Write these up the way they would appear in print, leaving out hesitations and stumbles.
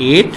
8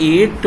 8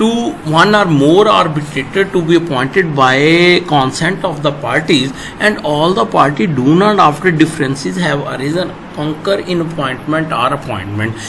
to one or more arbitrator to be appointed by consent of the parties and all the party do not after differences have arisen concur in appointment or appointment.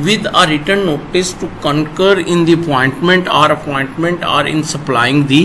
with a written notice to concur in the appointment or in supplying the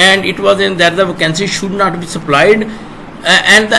and it was in that the vacancy should not be supplied and the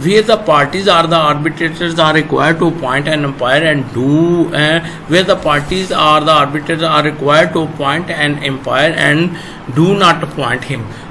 where the parties are the arbitrators are required to appoint an umpire and do where the parties are the arbitrators are required to appoint an umpire and do not appoint him.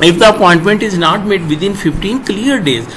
if the appointment is not made within 15 clear days.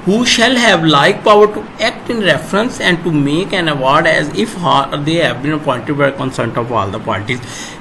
who shall have like power to act in reference and to make an award as if they have been appointed by consent of all the parties.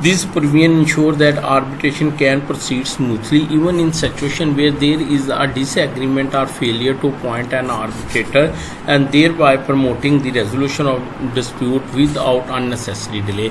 This provision ensure that arbitration can proceed smoothly even in situation where there is a disagreement or failure to appoint an arbitrator and thereby promoting the resolution of dispute without unnecessary delay.